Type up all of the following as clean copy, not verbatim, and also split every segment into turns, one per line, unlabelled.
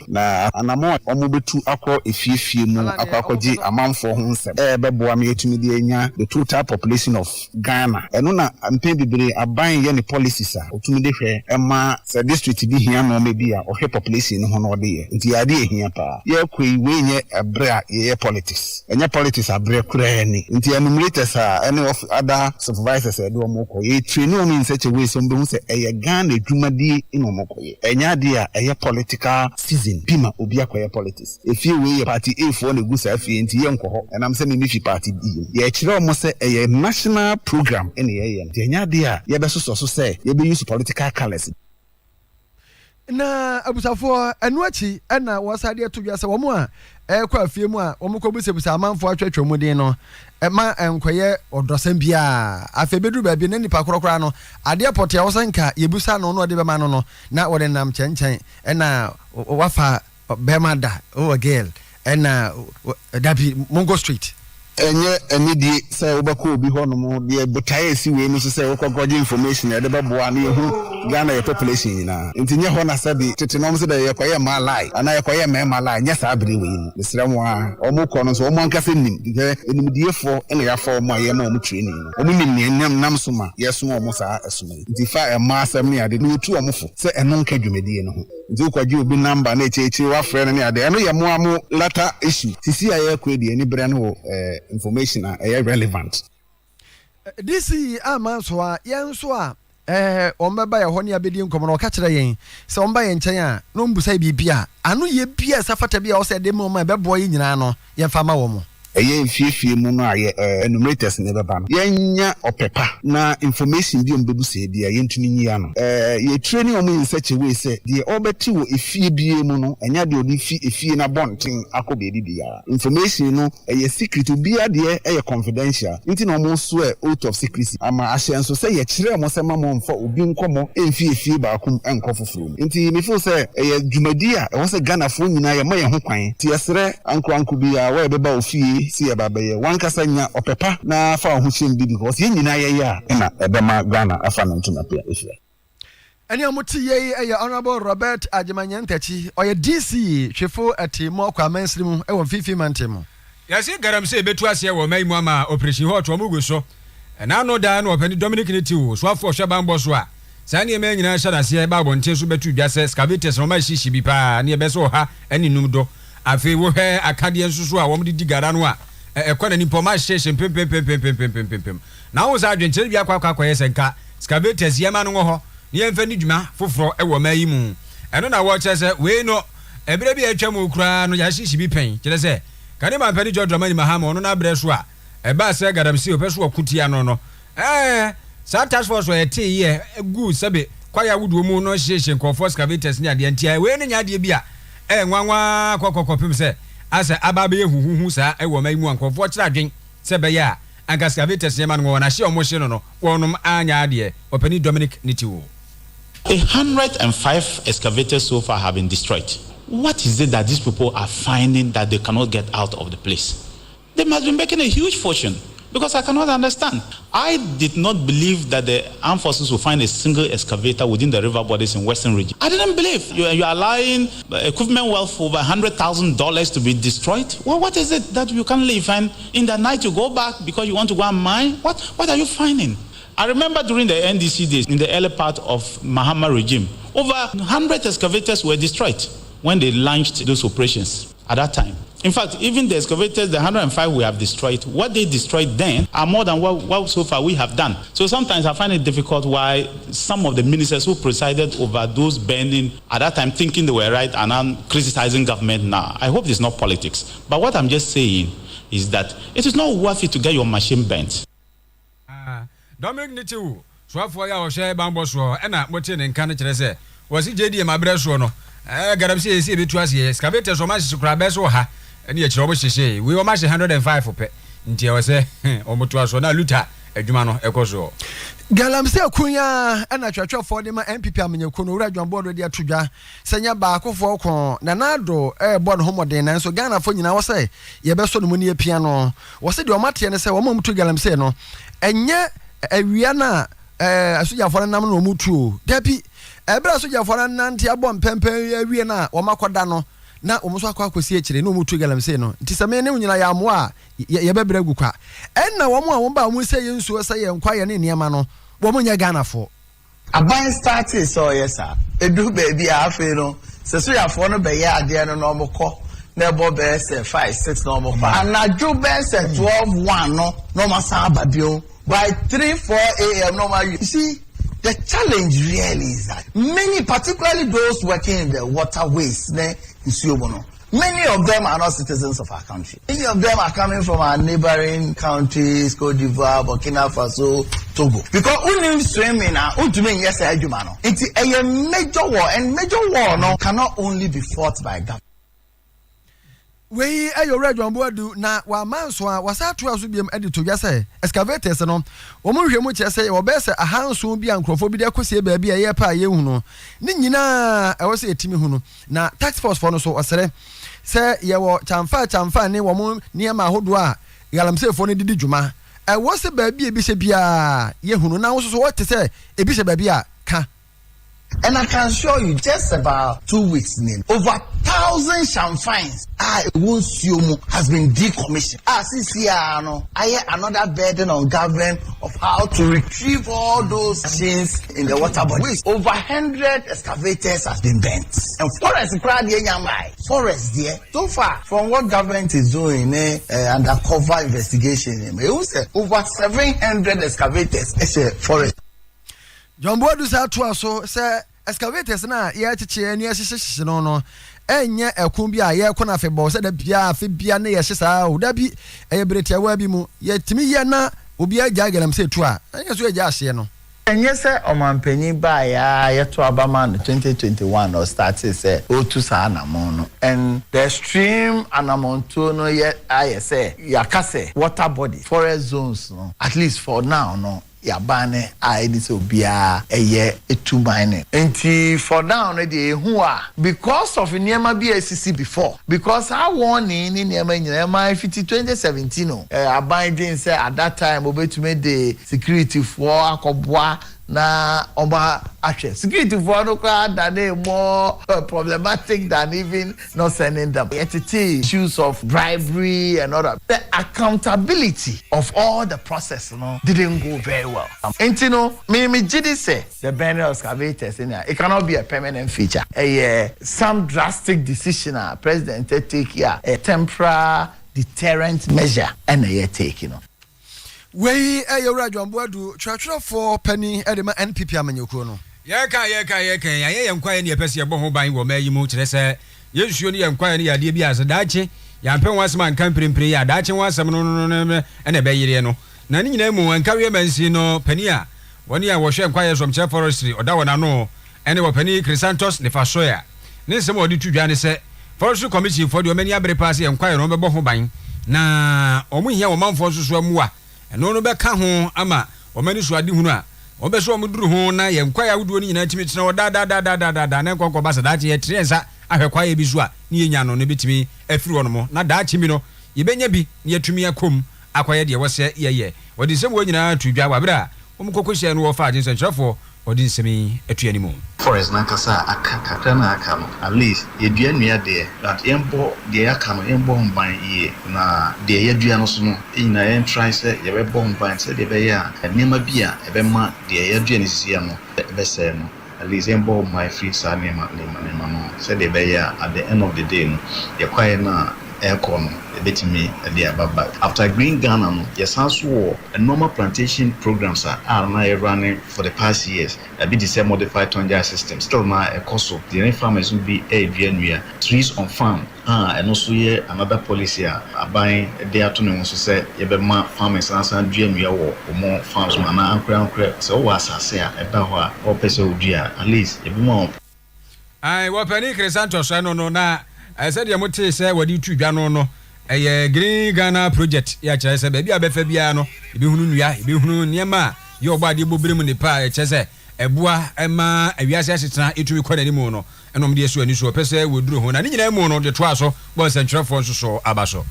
na anamo omobetu akọ efiefie mu akwakoji amanfo ho nsem beboa me etumi de anya the total population of Ghana eno na ampe bibire aban ye ne policies a otumi de hwe ema se district bi hia no me bi a ohwe population ho no de ye nti ade ehia pa ye kwei we nye ebre a ye politics enya politics abre kura ni nti enumerators a any of other supervisors e do omoko ye train no in such a way so mbe se eye Ghana edwumadi ino omoko ye enya de a eye political season bima obi akoye politics efie we ye party A for na gusa afie nti ye nko ho enam se me mifi party B ye kire omo se eye national program ene ye nti enya de a ye be so se ye be use political colors
na abusafo enu achi na wasade to dwa se wo mo a kwa afie mu a wo mo ko busebusa amanfo atwatwa mu din no ma enkoye odosam bia afi bedu ba bi na nipa korokora no ade pote a wosanka yebusa no no de be ma no na wo de nam chenchen na wafa bema da o girl na dabi Mongo Street
enye enidi say obako obi ho no mo de botaye si we no so say okogoje information e de beboa na yehu Ghana your population na ntinye ho na sabi tete no mo se de yekoye ma lie ana yekoye ma lie nya sa abire we ni mesramo a omo no so omo ankase nim de enimdiefo ene ya fo mo aye ma omo training no omo nim nam so ma yeso omo sa esoma nti fa e ma asem ne ade no tu omo fo se eno nka dwumedie no ho nti ukwaje obi number na echechi wa frɛ ne ade eno ye mo amu latter issue sisi aye kwedi eni bre no information are relevant.
This man so a yen so a ombeba ya honi abedi nkomo no ka kire yen se omba yen nchen a no mbusa bibia anu ye bia safata bia o se de mo ma bebo yi nyina no ye fa ma wo mo
eye fiefie mu no aye enumerators ne beba no yenya opepa na information bi ombebu se bia yentumi nyia no ye training omo in such a way say de obeti wo efie bie mu no enya de odi efie na bonten akobe bia information no eye secret bia de eye confidential nti na omo so out of secrecy ama ahyenso say ye kire mo se mamo mfa obi nkomo efie ba akum enkofoforo nti me feel say eye dwumadi a wo se Ghana fo nyina ye ma ye ho kwan ti yesere anko bia wa beba ofie si ababaye wankasa nya opepa na fa ho chimbi because ye nyina ye ya na ebema Ghana afa no ntuna pia efia
ani amuti ye honorable Robert Ajemanyantachi oye DC hwefo atimo kwa mainstream e won fifi mantemo
yasi garam se betu ase wo mai mu ama operation hot wo mugo so na no da na opani Dominic Nitiwo so afo hweba mbo so a sani e nyina hya da se ba bonte so betu dwa se scavators no ma shishi bi pa na e be so ha ani num do afi wo hwe akade nsusu a wo mdi digara no a ekwana ni poma sheshe pem na wo za adwenche bi akwa yesenka scavators yema no ho ni emfa ni dwuma foforo e wo mayi mu eno na wo chese we no ebere bi atwa mu kura no ya shishi bi pen kire se kane ma pani jodroma ni mahama ono na bre so a eba se gadamsi opeso okutia no sa task force we te ye gu sabe kwaya wudu mu no sheshe nkofo scavators ni ade antia we ne nya ade bi a nwanwa kokokopim se asa ababe huhuhu sa ewo mai mu ankofo kira adwen se be ya anka scavators yema no wona hye omo hye no wonum anya ade opani Dominic Nitiwo
105 excavators so far have been destroyed. What is it that these people are finding that they cannot get out of the place? They must be making a huge fortune. Because I cannot understand. I did not believe that the armed forces will find a single excavator within the river bodies in Western region. I didn't believe. You are allowing equipment wealth over $100,000 to be destroyed. Well, what is it that you can't leave and in the night you go back because you want to go and mine? What are you finding? I remember during the NDC days, in the early part of Mahama regime, over 100 excavators were destroyed when they launched those operations at that time. In fact, even the excavators, the 105 we have destroyed, what they destroyed then are more than what so far we have done. So sometimes I find it difficult why some of the ministers who presided over those burning at that time thinking they were right and now criticizing government now. I hope it's not politics. But what I'm just saying is that it is not worth it to get your machine burnt.
Dominic Nitiwo, so for ya o share bambo so na mote ne nkan kire se wasi JD ma bre so no garam se esi betu ase excavator so ma shikura be so ha ene ye kire obo hyehyɛ we o ma 105 pe nti e se o moto aso na luta adwuma no ekoso
galamse akunya na twatwafo de ma MPP amenyaku no wura dwan board de atodwa senya ba akofo kon na nado board homoden na so Ghana fo nyina wo se ye be so no mu ne apia no wo se de o mate ne se wo mamutu galamse no enye awia na asojafo nam no mutu o dabi ebra asojafo na nante abom pempen awie na wo makoda no na omo so akwa akosi ekire na omo tu galamsey no nti se me ne nyina ya mo a ye bebra gu kwa enna womo a womba omo se yensuo se ye nkwa ye ne niema no womo nya Ghana fo
aban started so yes sir edu baby afi no se so ya fo no be ya ade no no mokọ na ebo be se 5 6 no mokọ anaju be se 12 1 no ma sa babio by 3 4 am no ma you see the challenge really is that many, particularly those working in the waterways, many of them are not citizens of our country. Many of them are coming from our neighboring countries, Cote d'Ivoire, Burkina Faso, Togo. Because we swimming now, yes, it's a major war, and major war no cannot only be fought by government.
We ayo radio amboadu na wa manso a wasa to aso biem edito ya say excavators no wo mo hwemu che say wo be say ahanso bi ankrofo bi de akosie ba bi ye pa ye hu no ni nyina e wo say etimi hu no na tax force for no so osere say ye wo chamfa ne wo mo niema ahodo a galamsey fo no didi dwuma e wo say ba bi e bi se bia ye hu no na wo so wo te say e bi se ba bi a ka.
And I can show you just about 2 weeks name over 1,000 champagnes has been decommissioned. Another burden on government of how to retrieve all those things in the water bodies. Over 100 excavators has been bent. And forest there. So far from what government is doing undercover investigation, over 700 excavators is a forest.
John Boadu sa to aso say excavators na ye chiche ni ahihye no enye ekun bi a ye kona afebo say da bia afi bia na ye hyesa o da bi eye bretia wa bi mu ye timi ye na obi agya galamsey tu a enye so agya ahye no
enye say omanpanyi ba ya ye to abama no 2021 or started say o tu sa na mo no and the stream anamonto no ye aye say yakase water body forest zones no at least for now no yabane aidi so bia eye etu mining enti for now no dey hu a because of niema BSCC before because I warning ni niema nyema 2017 no abandon say at that time obetume the security for akobwa na oba actually security for no than more problematic than even not sending them issues of bribery and all that. The accountability of all the process didn't go very well. And you know, me jidi say the banner of excavators in there, it cannot be a permanent feature. Some drastic decision president take here, a temporary deterrent measure and they take, you know.
We ayo radio amboadu twatwra for penny edema NPP amanyoko no
yeka ye yankwa ne pese bo ho ban wo mayi mu kire se yesuo ne yankwa ne yade bi ase daache yampe wasem anka mprempre ya daache wasem no ene be yire no na ni nyina mu anka we mansi no pani a woni a wo hwe nkwa ye somche forestry oda wona no ene wo pani Crisantos ne fasoya ne nsem odi tudwa ne se forestry committee for the many abre pass yankwa no be bo ho ban na omu hia wo manfo soso amu a eno no be ka ho ama o mani so ade hunu a o be so o muduru ho na ye nkwa ya wuduo ni nyina timi tena o da na nkwa basa da che ye trensa ahwekwa ye bi so a ni ye nya no betimi afiri wono mo na da che mi no ye benya bi ni atumi akom akwaye de wose ye odi sem wo nyina tudwa wa bra o mkokohye no wo fa agin sentrafo odi nsemi atuani mu
forest na kasa akaka na aka at least ye dua nua de that yembo de aka no yembo mban ye na de ye dua no so no ina yen try say ye be bomb mban say de be ya nema bia e be ma de ye dua ni sia no be say no at least yembo my free sa nema no say de be ya at the end of the day no ye kwae na aircon betimi the ababa after green Ghana no yesanso a normal plantation programs are now running for the past years a bit the modified tonja system still na ekoso the farmers will be a dua trees on farm and also here another policy aban dey atunu so say ye be ma farmers answer dua wo more farms na ankra so was asase a eba ho a o pese odua at least ye be ma
ai wo pani Crisantos no na I said you mote say wadi tudwa no green Ghana project ya kire say bia befa bia no ebi hunu nua ebi hunu niema ye obade bobrem ne pa kire say eboa ema awiase asetena etumi kwanani mu no enom de esu ani so pese woduru ho na ni nyina mu no de to aso bo sentwerefo nso so abaso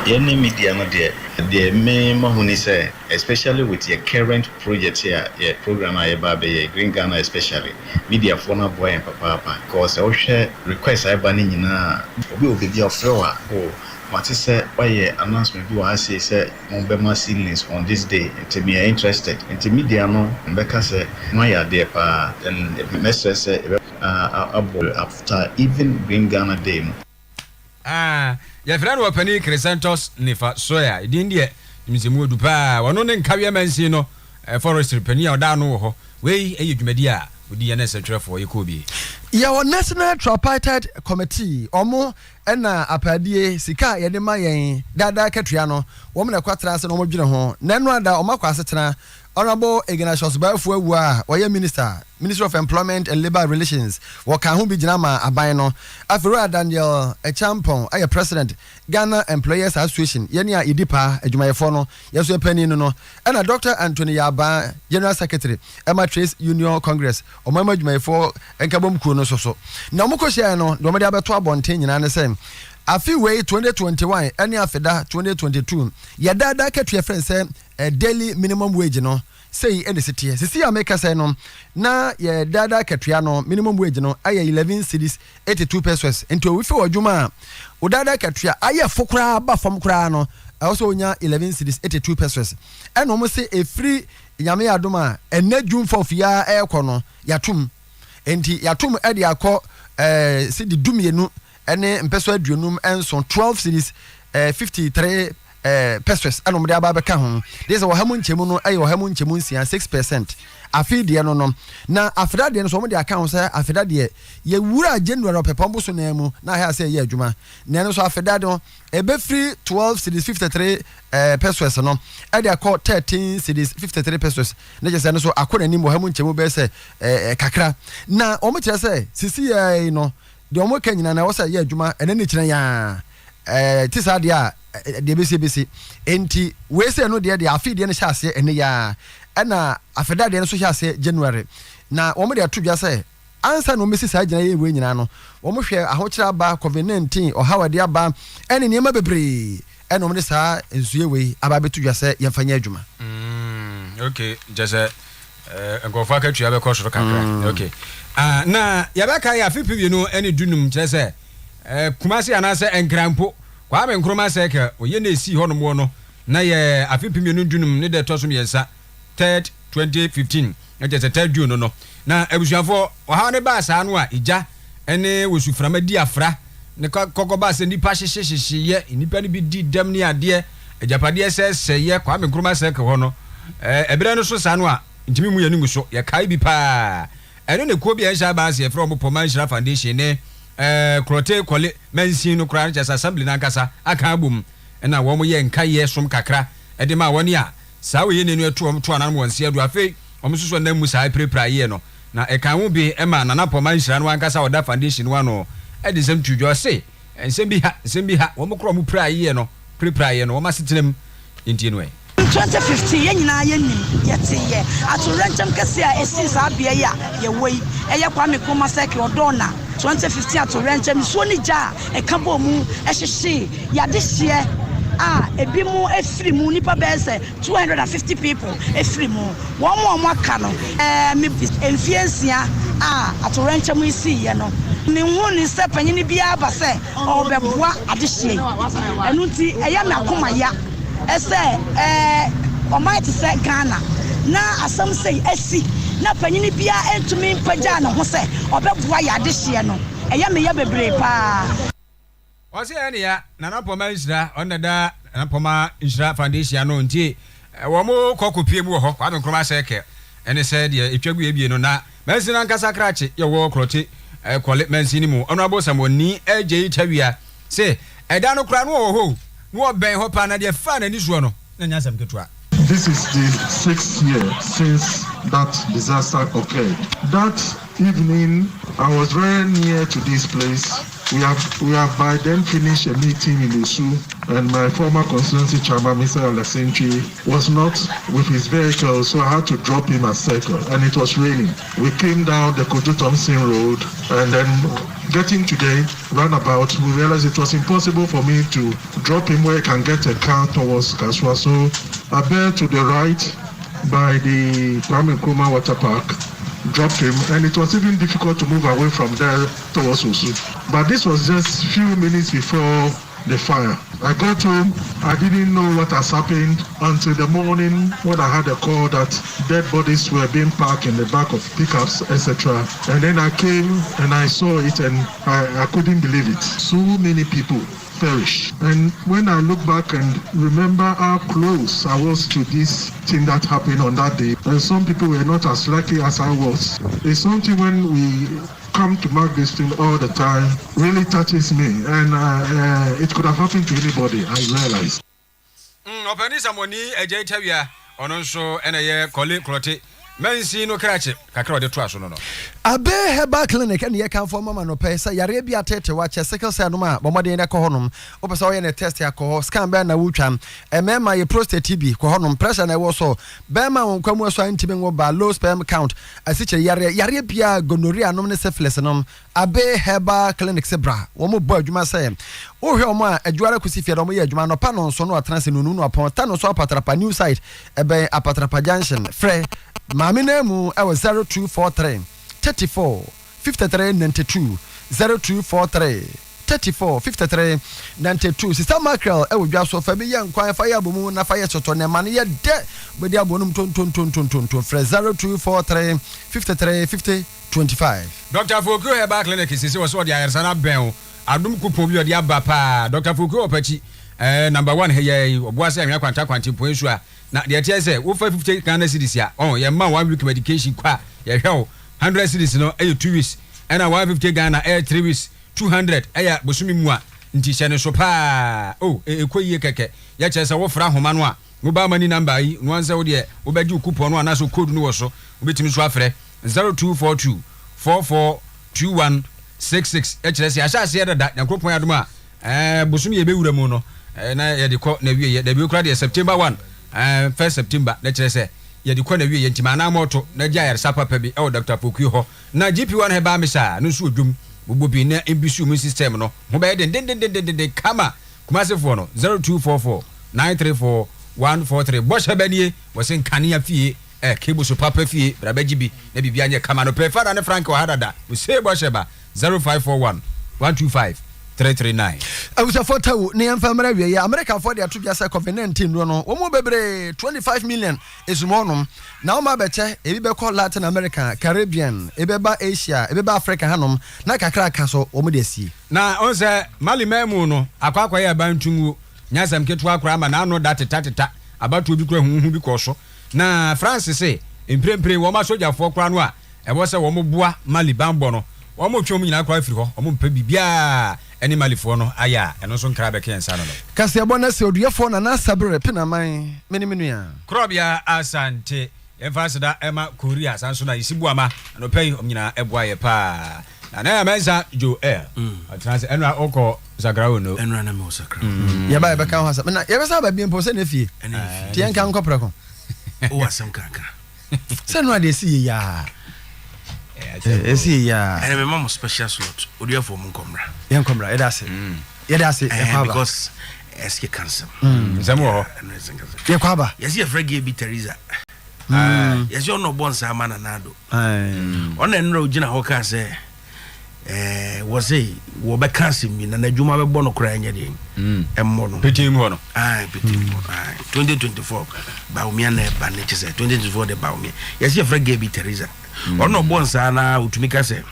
Any media no the main mahuni say, especially with your current project here, your program I baby Green Ghana especially media for na boy and papa because I share request I ban in na obi will be your flower. Oh, what is say why announcement you are say Mombema ceilings on this day and me interested into media no Becca say no ya there pa then the message say after even Green Ghana Day.
Your friend was Penny Crescentos Nifa Soya, India, Mizimu Dupa, one on Kavia Mansino, a forestry penny or down, way a media with the NSA for Yakubi.
Your National Tripartite Committee, Omo, and Apadie, Sika, Yadema, Dada Catriano, woman of Quatras and Omojino, Nanwada, Omaquasatana, Honorable Ignatius Bafuwa, Oya Minister of Employment and Labor Relations, Wakahumbi Jinama, Abayano, Afura Daniel, a champon, a President, Ghana Employers Association, Yenia Idipa, a Jumayafono, Yasu Penino, and a Dr. Anthony Yaba, General Secretary, Emma Trace Union Congress, or Mama Jumayafo, and Kabum Kuno Soso. Namoko Shiano, Domadiaba Twabontin, and the same. A few way 2021, any after 2022, Yadada catch your friend say a daily minimum wage, no. Say any city. See, I make a say no. Na ye dada Catriano minimum wage no. I 11 cities 82 pesos. Into we for Juma. Udada Catria. I fokra ba from crano. I also nya 11 cities 82 pesos. And almost say a free Yame Aduma and net June for Fia air corner. Yatum. Enti Yatum Edia call city Dumienu. Ene mpeso adunum enso 12 cities 53 pesos eno mde aba beka ho this wo hamu nchemu no ayo hamu nchemu nsia 6% afide no na afida de no so mde account say afida de ye wura January pepombo so na mu na ha say ye adwuma na no so afida de ebe free 12 cities 53 pesos no e de call 13 cities 53 pesos na je say no so akona ni mo hamu nchemu be say kakra na o mo kire say sisi ye no de omo kanyina na wosa ye adwuma ene ni kire ya tisa dia de bc enti we say no de afide ne hyase ene ya na afeda de no so hyase January na omo de atodwa say ansa no mesi sa gina ye we nyina no omo hwe ahokira ba covid-19 o hawade aba ene niema bebre ene omo de sa ensuye we aba betodwa say ye fanya adwuma
okay just ngofa ka twa be ko soro kakra okay na yabaka ya fipi no ene dunum kire say kumasi anase enkrampo kwa me nkroma say ka oye na esi ho no mo no na ye afipi no dunum ne de tosum yensa 3rd 2015 eje se 3rd June no na abusuafo oha ne ba sa no a ija ene wosuframa di afra ne kokko ba se nipa hyehyehye nipa ne bi di dam ne ade ejapade se ye kwa me nkroma say ka ho no ebere no so sa no a ntimi mu yanu so ye kai bi pa eno ne ko bi en sha ba se from Poman Shira Foundation ne krote kole mensin no kra chasa assembly na nkasa aka abum na wo mo ye nkaye som kakra e de ma woni a sa we ye nenu eto anan mo nsia do afi o mo suso na mu sa prepare ye no na e kan wo bi e ma na Poman Shira no nkasa oda foundation wa no e de sem tudwo se ensem bi ha wo mo kro mo prepare ye no wo ma sitinem intie no
2015 yenyina yenim yetiye atorentem kese a esi sa bia ya ye wei eye kwa me koma seke odona 2015 atorentem so ni ja e kabo mu e hyehye ya de hye ebi mu efiri mu nipa bese 250 people efiri mu wo mo aka no me enfiensia atorentem isi ye no ni hu ni se panyini bia ba se obeboa ade hye enu ti eya me akoma ya ese omaiti se Ghana na asam say esi na panyini bia entumi mpaja na ho se obeboa ya de hye no eya me ya bebre pa
o se ene ya na Poman Shira onada na Poman Shira Foundation no ntie wo mo kokopie mu ho kwa nkroma seke ene se de etwagu ebie no na mensi na nkasa krache ye wo krote kole mensi ni mu ono abosamoni eje itawia se eda no kra no ho no ben ho pa na de fa na ni suo no na nya sam ketua.
This is the 6th year since that disaster occurred. That evening, I was very near to this place. We have by then finished a meeting in Osu, and my former constituency chairman, Mr. Alassentry, was not with his vehicle, so I had to drop him at circle, and it was raining. We came down the Kojo Thompson Road, and then getting to the roundabout, we realized it was impossible for me to drop him where I can get a car towards Kaswa. So I bear to the right by the Kwame Nkrumah Water Park, dropped him, and it was even difficult to move away from there towards Osu. But this was just a few minutes before the fire. I got home, I didn't know what has happened until the morning when I had a call that dead bodies were being parked in the back of pickups, etc. And then I came and I saw it and I couldn't believe it. So many people perish. And when I look back and remember how close I was to this thing that happened on that day, and some people were not as lucky as I was. It's something when we come to mark this thing all the time really touches me, and it could have happened to anybody, I realize.
Openi samoni eje tawia ono nso ena ye kole klote mensi no krache kakra de to aso no.
Abe Herbal Clinic and ye kan for mama no pesa yare bia tete wa che sickle cell no ma bomode ne ko honom opesa wo ye ne test alcohol scan be na wutwam emema ye prostate TB ko honom pressure na wo so be ma won kwamu so antibe ngo ba low sperm count asiche yare bia gonorrhea nom ne syphilis nom Abe Herbal Clinic sebra wo mo bo adwuma say wo hwe omo a adwara kusi fie no mo ye adwuma no pa no so no atranse no no apon ta no so apatrapa new site ebe apatrapa junction frɛ Mami nemu ewo 0243 34 53 92 0243 34 53 92 Sister Mackerel ewo dwa so fa bi ye nkwan fa ya bomu na fa ye toto ne ma ne ye de be dia bonum ton 0243 53 50 25
Dr. Foku Herbal Clinic sisi wo so dia yersana ben adum kupon bi odi aba pa Dr. Foku opachi number 1 he obuase anwa kwanta poinsu a na de tie say wo fa 50 Ghana cedis a ye ma 1 week medication kwa ye hwe 100 cedis no 2 weeks and 150 Ghana 3 weeks 200 bosumi mu a nti hye ne so pa ekoyie keke ye che say wo fra homa no a wo ba mani number yi no anse wo de wo ba di coupon no anaso code no wo so wo betimi so afre 0242 442166 chere say ahase dada yakropon adom a bosumi ye bewura mu no na ye de ko na wie ye da bi okra de September 1 1st September na chere say ye de ko na wie ye ntima na moto na gya yare sapa pa bi Dr. Foku ho na GP1 he ba me sha no so odwum bobo bi na embisu mu system no ho ba ye den kama kumasefo no 0244 934 143 bosha banie wosen kanea fie kebo so papa fie brabaji bi na bibia anye kama no prefer na Frank wa hadada we say bosha ba 0541 125 339
Awusa fotawu ne yamfamara wie ya America for their to say COVID-19 no wo mo bebre 25 million esumonom na wo ma beche ebi be call Latin America Caribbean ebeba Asia ebeba Africa hanom na kakra ka so wo mo de sie
na onse mali memu no akwakwa ya bantungu nyasam ketu akra ma na no datata abatu bi kura huhu bi koso na France say emprempre wo ma soja fo kra no a ebo se wo mo boa mali bambo no wo mo twom nyina kra afiri ho wo mo mpa bibia any malifo no aya eno so nkra be kensa no
kase abona se oduyefo na sabre pinaman menimenu ya
krobia asante emfasida ema korea sanso na isibuama no pay omnyina eboa ye pa na mensa Joel atrans eno akọ zagrawo no
eno na me sakra
ye ba be kan ho sa na ye be sa ba bi mpo se na fie ti en kan kopre ko
o asam kaka
se no ade si ya esi ya
ene me mama special slot oduyefo mu nkomra
ye nkomra ye da se
because eske cancer
zamo
ye kwaba
yes ye frege bi Teresa yes you no bonsa mana nado ona enro ugina ho ka se was say wo be cancer mi na adwuma be bono kra nya de emmo no
petim ho no
petim 2024 ba umia na ba ne chese 2024 de ba umia yes ye frege bi Teresa ono bonsa na utumika se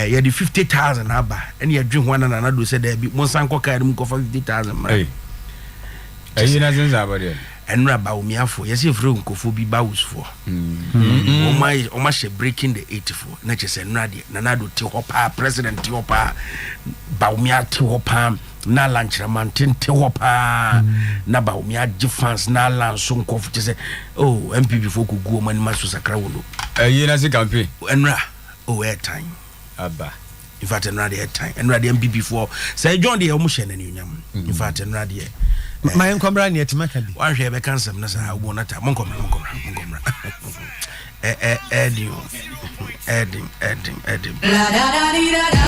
ye di 50,000 aba ene ye dwe ho na do se da bi monsan koka dem ko 50,000 mara
ayi na zenza abode
enra ba umiafo ye se fro nkofo bi ba usfo o ma she breaking the 84 na chese enra de na do te ho pa president te ho pa ba umia te ho pa na lanchraman te ho pa na ba umia defense na lanso nkofo chese MPP fo kugu o mani maso sakra wono
ayi na se campaign
enra airtime
aba
in fact enra de airtime enra de MPP for say John de o mo hye na nyam in fact enra de
my nkomra ne etimaka bi
wan hwe be cancer na sa wo na ta monkomra edim